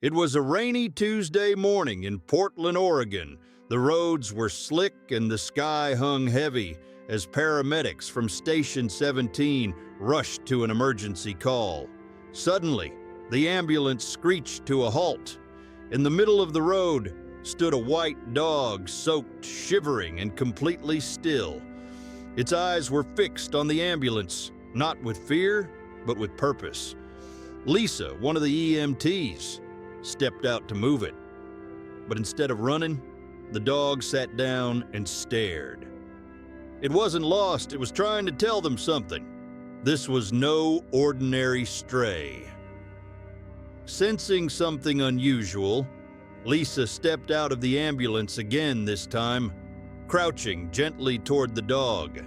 It was a rainy Tuesday morning in Portland, Oregon. The roads were slick and the sky hung heavy as paramedics from Station 17 rushed to an emergency call. Suddenly, the ambulance screeched to a halt. In the middle of the road stood a white dog, soaked, shivering, and completely still. Its eyes were fixed on the ambulance, not with fear, but with purpose. Lisa, one of the EMTs, stepped out to move it. But instead of running, the dog sat down and stared. It wasn't lost, it was trying to tell them something. This was no ordinary stray. Sensing something unusual, Lisa stepped out of the ambulance again this time, crouching gently toward the dog.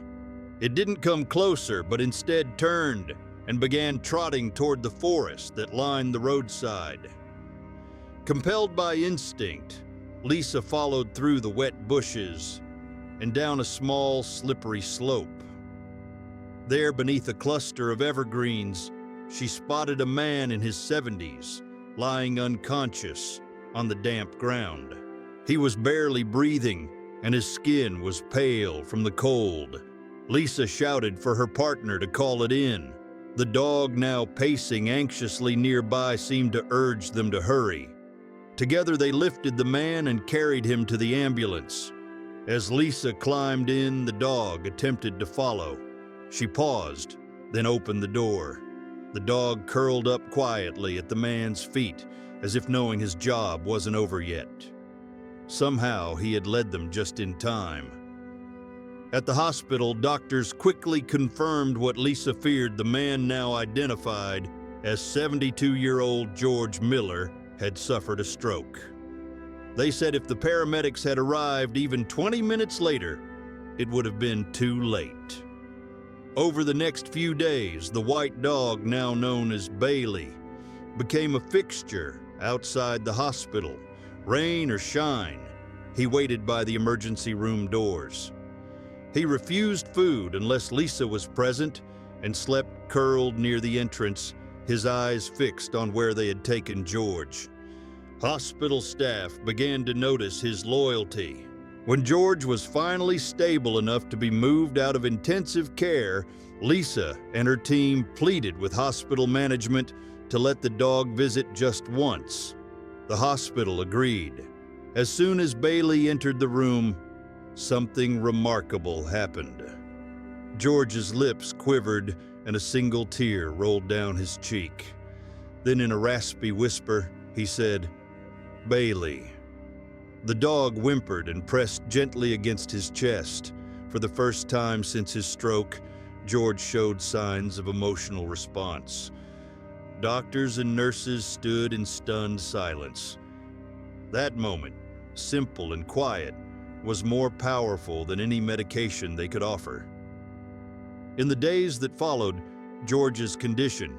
It didn't come closer, but instead turned and began trotting toward the forest that lined the roadside. Compelled by instinct, Lisa followed through the wet bushes and down a small, slippery slope. There, beneath a cluster of evergreens, she spotted a man in his 70s, lying unconscious on the damp ground. He was barely breathing, and his skin was pale from the cold. Lisa shouted for her partner to call it in. The dog, now pacing anxiously nearby, seemed to urge them to hurry. Together they lifted the man and carried him to the ambulance. As Lisa climbed in, the dog attempted to follow. She paused, then opened the door. The dog curled up quietly at the man's feet, as if knowing his job wasn't over yet. Somehow he had led them just in time. At the hospital, doctors quickly confirmed what Lisa feared. The man, now identified as 72-year-old George Miller, had suffered a stroke. They said if the paramedics had arrived even 20 minutes later, it would have been too late. Over the next few days, the white dog, now known as Bailey, became a fixture outside the hospital. Rain or shine, he waited by the emergency room doors. He refused food unless Lisa was present and slept curled near the entrance, his eyes fixed on where they had taken George. Hospital staff began to notice his loyalty. When George was finally stable enough to be moved out of intensive care, Lisa and her team pleaded with hospital management to let the dog visit just once. The hospital agreed. As soon as Bailey entered the room, something remarkable happened. George's lips quivered and a single tear rolled down his cheek. Then in a raspy whisper, he said, "Bailey." The dog whimpered and pressed gently against his chest. For the first time since his stroke, George showed signs of emotional response. Doctors and nurses stood in stunned silence. That moment, simple and quiet, was more powerful than any medication they could offer. In the days that followed, George's condition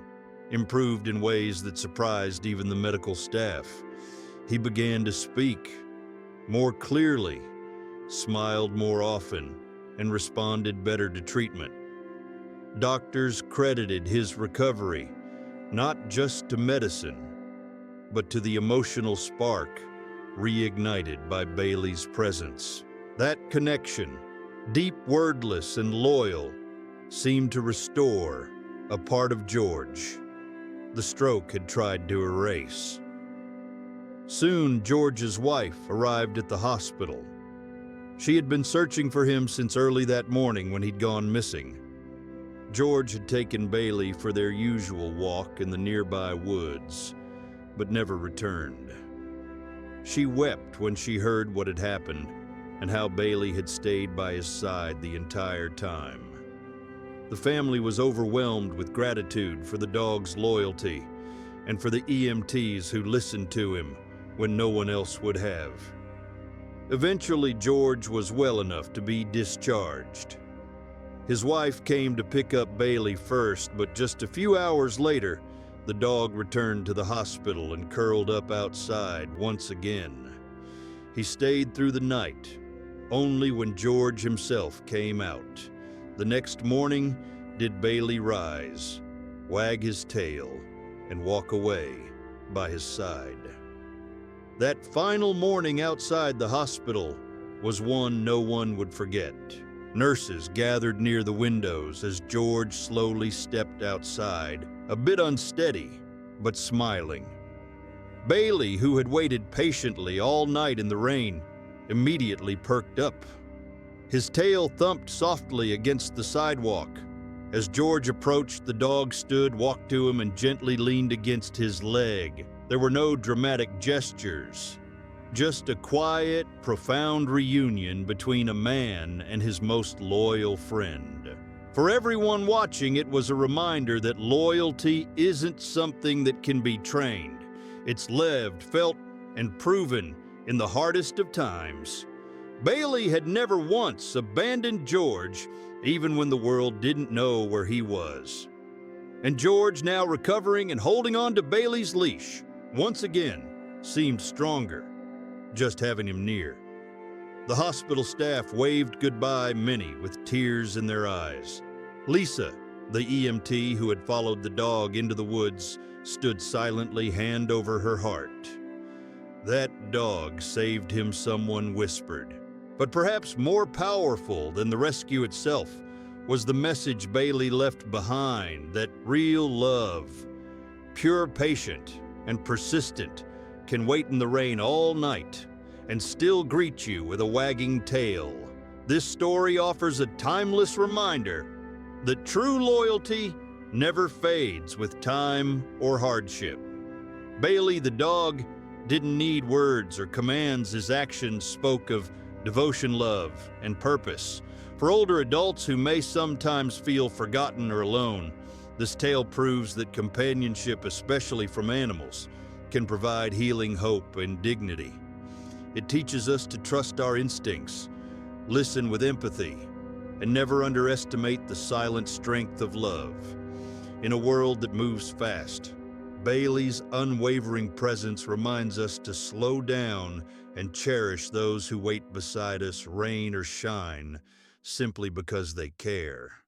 improved in ways that surprised even the medical staff. He began to speak more clearly, smiled more often, and responded better to treatment. Doctors credited his recovery not just to medicine, but to the emotional spark reignited by Bailey's presence. That connection, deep, wordless, and loyal, seemed to restore a part of George the stroke had tried to erase. Soon, George's wife arrived at the hospital. She had been searching for him since early that morning when he'd gone missing. George had taken Bailey for their usual walk in the nearby woods, but never returned. She wept when she heard what had happened and how Bailey had stayed by his side the entire time. The family was overwhelmed with gratitude for the dog's loyalty and for the EMTs who listened to him when no one else would have. Eventually, George was well enough to be discharged. His wife came to pick up Bailey first, but just a few hours later, the dog returned to the hospital and curled up outside once again. He stayed through the night, only when George himself came out. The next morning, did Bailey rise, wag his tail, and walk away by his side. That final morning outside the hospital was one no one would forget. Nurses gathered near the windows as George slowly stepped outside, a bit unsteady, but smiling. Bailey, who had waited patiently all night in the rain, immediately perked up. His tail thumped softly against the sidewalk. As George approached, the dog stood, walked to him, and gently leaned against his leg. There were no dramatic gestures, just a quiet, profound reunion between a man and his most loyal friend. For everyone watching, it was a reminder that loyalty isn't something that can be trained. It's lived, felt, and proven in the hardest of times. Bailey had never once abandoned George, even when the world didn't know where he was. And George, now recovering and holding on to Bailey's leash, once again seemed stronger, just having him near. The hospital staff waved goodbye, many with tears in their eyes. Lisa, the EMT who had followed the dog into the woods, stood silently, hand over her heart. "That dog saved him," someone whispered. But perhaps more powerful than the rescue itself was the message Bailey left behind, that real love, pure, patient, and persistent, can wait in the rain all night and still greet you with a wagging tail. This story offers a timeless reminder that true loyalty never fades with time or hardship. Bailey the dog didn't need words or commands. His actions spoke of devotion, love, and purpose. For older adults who may sometimes feel forgotten or alone, this tale proves that companionship, especially from animals, can provide healing, hope, and dignity. It teaches us to trust our instincts, listen with empathy, and never underestimate the silent strength of love. In a world that moves fast, Bailey's unwavering presence reminds us to slow down and cherish those who wait beside us, rain or shine, simply because they care.